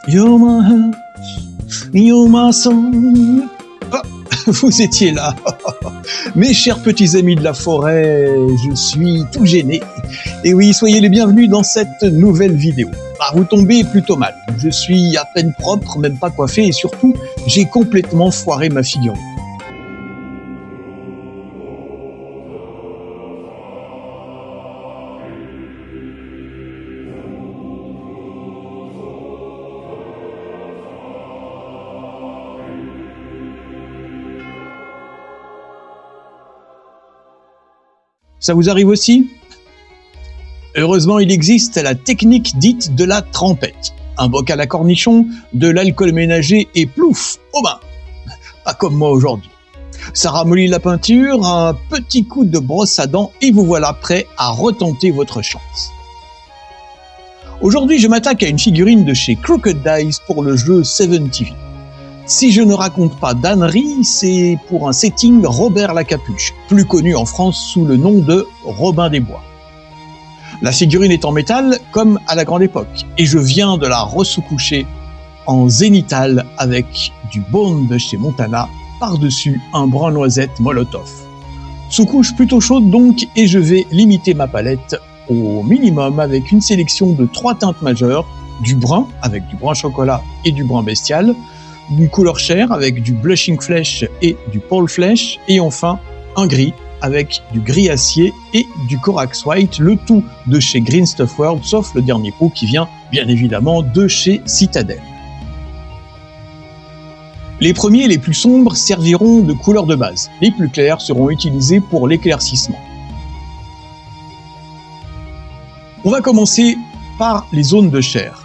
You're my heart, you're my soul. Ah, vous étiez là. Mes chers petits amis de la forêt, je suis tout gêné. Et oui, soyez les bienvenus dans cette nouvelle vidéo. Ah, vous tombez plutôt mal. Je suis à peine propre, même pas coiffé, et surtout, j'ai complètement foiré ma figurine. Ça vous arrive aussi? Heureusement, il existe la technique dite de la trempette. Un bocal à cornichons, de l'alcool ménager et plouf, au bain. Pas comme moi aujourd'hui. Ça ramollit la peinture, un petit coup de brosse à dents et vous voilà prêt à retenter votre chance. Aujourd'hui, je m'attaque à une figurine de chez Crooked Dice pour le jeu 7TV. Si je ne raconte pas d'ânerie, c'est pour un setting Robert la Capuche, plus connu en France sous le nom de Robin des Bois. La figurine est en métal comme à la grande époque, et je viens de la ressous-coucher en zénithal avec du baume de chez Montana, par-dessus un brun noisette Molotov. Sous-couche plutôt chaude donc, et je vais limiter ma palette au minimum avec une sélection de 3 teintes majeures, du brun avec du brun chocolat et du brun bestial, une couleur chair avec du Blushing Flesh et du Pale Flesh, et enfin un gris avec du gris acier et du Corax White, le tout de chez Green Stuff World, sauf le dernier pot qui vient bien évidemment de chez Citadel. Les premiers, les plus sombres, serviront de couleur de base. Les plus clairs seront utilisés pour l'éclaircissement. On va commencer par les zones de chair.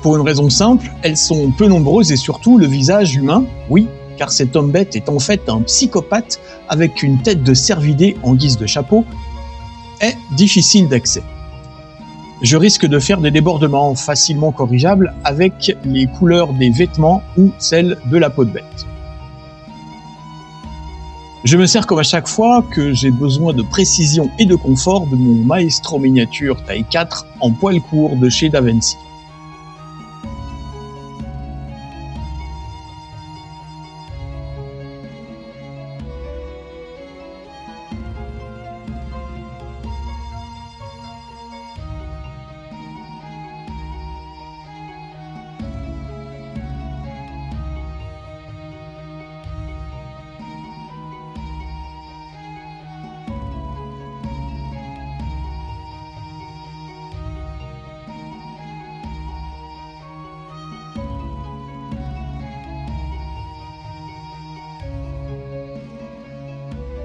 Pour une raison simple, elles sont peu nombreuses et surtout le visage humain, oui, car cet homme bête est en fait un psychopathe avec une tête de cervidé en guise de chapeau, est difficile d'accès. Je risque de faire des débordements facilement corrigeables avec les couleurs des vêtements ou celles de la peau de bête. Je me sers comme à chaque fois que j'ai besoin de précision et de confort de mon Maestro miniature taille 4 en poil court de chez Da Vinci.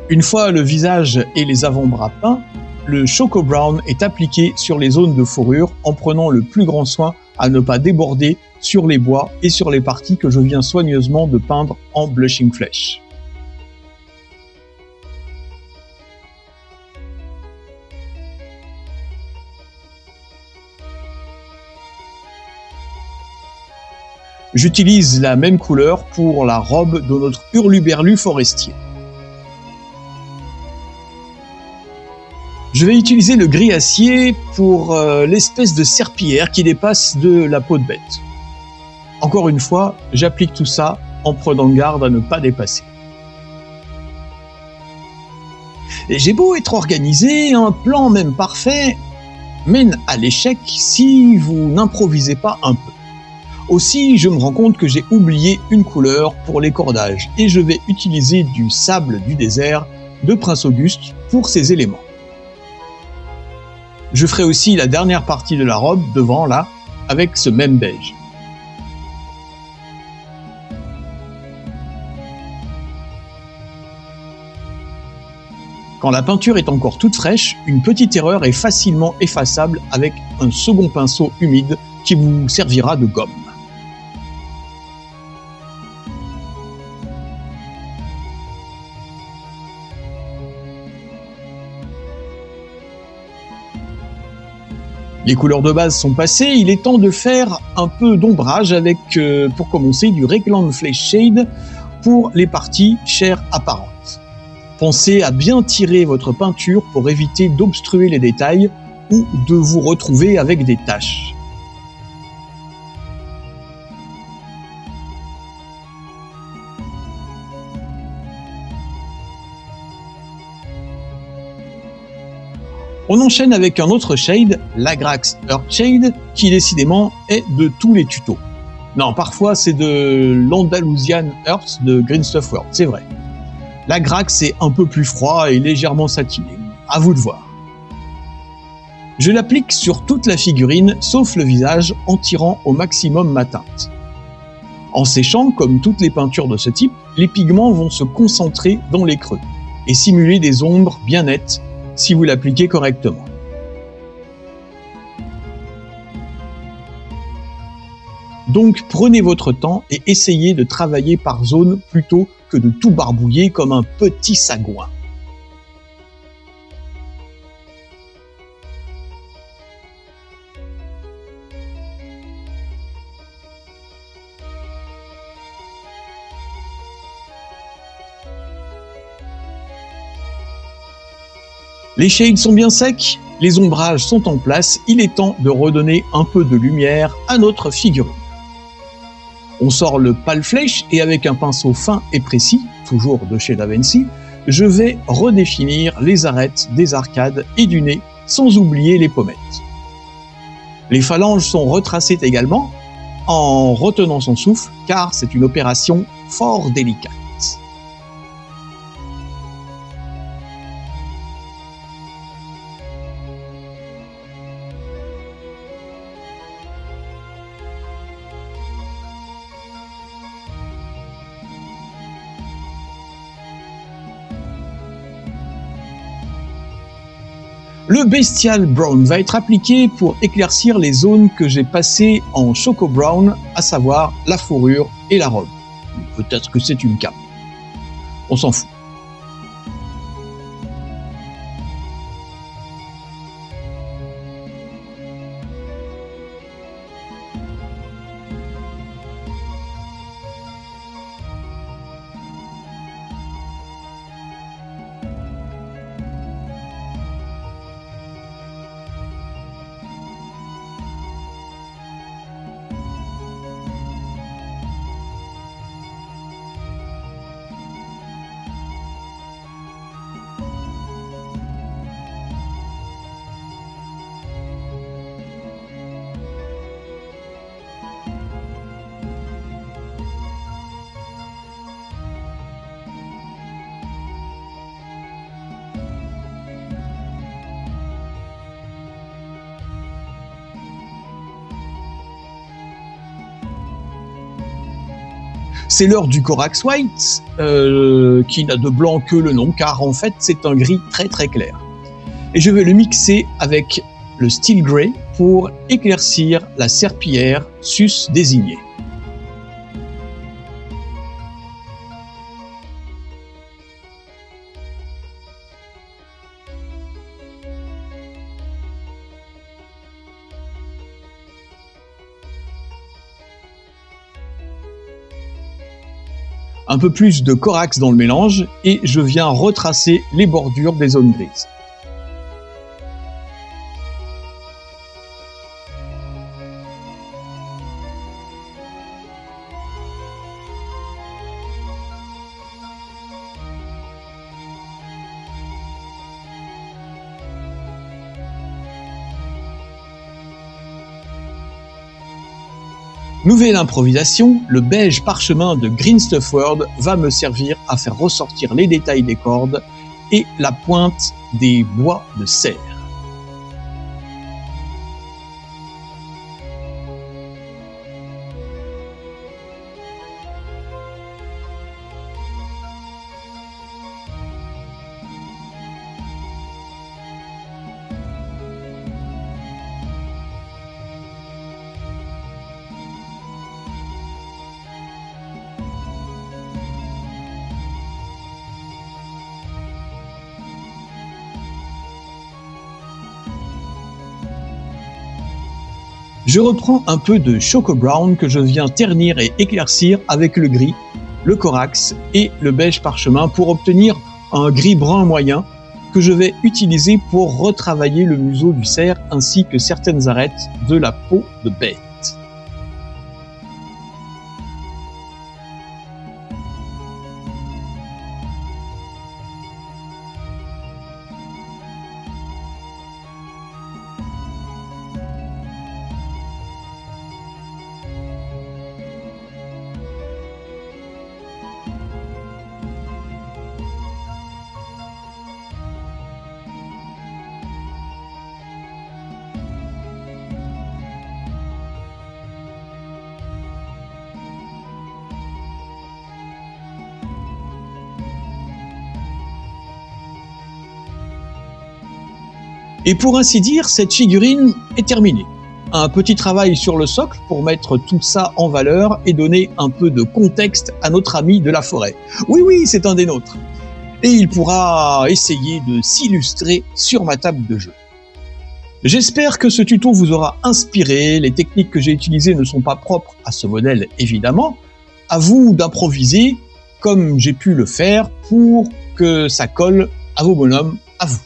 Une fois le visage et les avant-bras peints, le Choco Brown est appliqué sur les zones de fourrure en prenant le plus grand soin à ne pas déborder sur les bois et sur les parties que je viens soigneusement de peindre en Blushing Flesh. J'utilise la même couleur pour la robe de notre hurluberlu forestier. Je vais utiliser le gris acier pour l'espèce de serpillière qui dépasse de la peau de bête. Encore une fois, j'applique tout ça en prenant garde à ne pas dépasser. Et j'ai beau être organisé, un plan même parfait mène à l'échec si vous n'improvisez pas un peu. Aussi, je me rends compte que j'ai oublié une couleur pour les cordages et je vais utiliser du sable du désert de Prince Auguste pour ces éléments. Je ferai aussi la dernière partie de la robe, devant là, avec ce même beige. Quand la peinture est encore toute fraîche, une petite erreur est facilement effaçable avec un second pinceau humide qui vous servira de gomme. Les couleurs de base sont passées, il est temps de faire un peu d'ombrage avec, pour commencer, du Raglan Flesh Shade pour les parties chair apparentes. Pensez à bien tirer votre peinture pour éviter d'obstruer les détails ou de vous retrouver avec des taches. On enchaîne avec un autre shade, l'Agrax Earthshade, qui décidément est de tous les tutos. Non, parfois c'est de l'Andalusian Earth de Green Stuff World, c'est vrai. L'Agrax est un peu plus froid et légèrement satiné, à vous de voir. Je l'applique sur toute la figurine, sauf le visage, en tirant au maximum ma teinte. En séchant, comme toutes les peintures de ce type, les pigments vont se concentrer dans les creux et simuler des ombres bien nettes si vous l'appliquez correctement. Donc prenez votre temps et essayez de travailler par zone plutôt que de tout barbouiller comme un petit sagouin. Les shades sont bien secs, les ombrages sont en place, il est temps de redonner un peu de lumière à notre figurine. On sort le pâle flèche et avec un pinceau fin et précis, toujours de chez Da Vinci, je vais redéfinir les arêtes des arcades et du nez, sans oublier les pommettes. Les phalanges sont retracées également, en retenant son souffle, car c'est une opération fort délicate. Le Bestial Brown va être appliqué pour éclaircir les zones que j'ai passées en Choco Brown, à savoir la fourrure et la robe. Peut-être que c'est une cape. On s'en fout. C'est l'heure du Corax White, qui n'a de blanc que le nom, car en fait c'est un gris très très clair. Et je vais le mixer avec le Steel Grey pour éclaircir la serpillière sus désignée. Un peu plus de Corax dans le mélange et je viens retracer les bordures des zones grises. Nouvelle improvisation, le beige parchemin de Green Stuff World va me servir à faire ressortir les détails des cordes et la pointe des bois de serre. Je reprends un peu de Choco Brown que je viens ternir et éclaircir avec le gris, le Corax et le beige parchemin pour obtenir un gris brun moyen que je vais utiliser pour retravailler le museau du cerf ainsi que certaines arêtes de la peau de bête. Et pour ainsi dire, cette figurine est terminée. Un petit travail sur le socle pour mettre tout ça en valeur et donner un peu de contexte à notre ami de la forêt. Oui, c'est un des nôtres. Et il pourra essayer de s'illustrer sur ma table de jeu. J'espère que ce tuto vous aura inspiré. Les techniques que j'ai utilisées ne sont pas propres à ce modèle, évidemment. À vous d'improviser comme j'ai pu le faire pour que ça colle à vos bonhommes, à vous.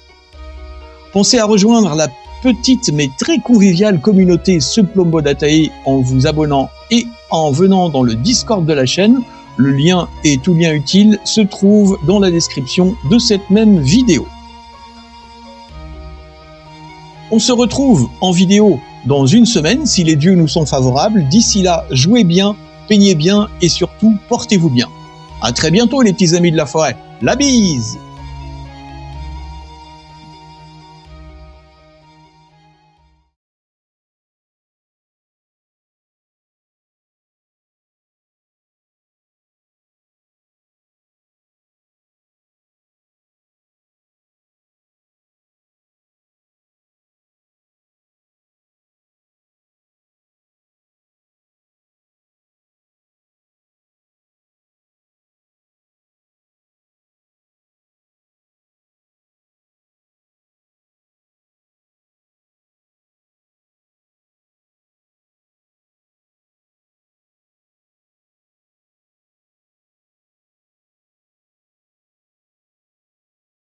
Pensez à rejoindre la petite mais très conviviale communauté Suplombodatae en vous abonnant et en venant dans le Discord de la chaîne. Le lien et tout lien utile se trouvent dans la description de cette même vidéo. On se retrouve en vidéo dans une semaine si les dieux nous sont favorables. D'ici là, jouez bien, peignez bien et surtout portez-vous bien. À très bientôt les petits amis de la forêt. La bise!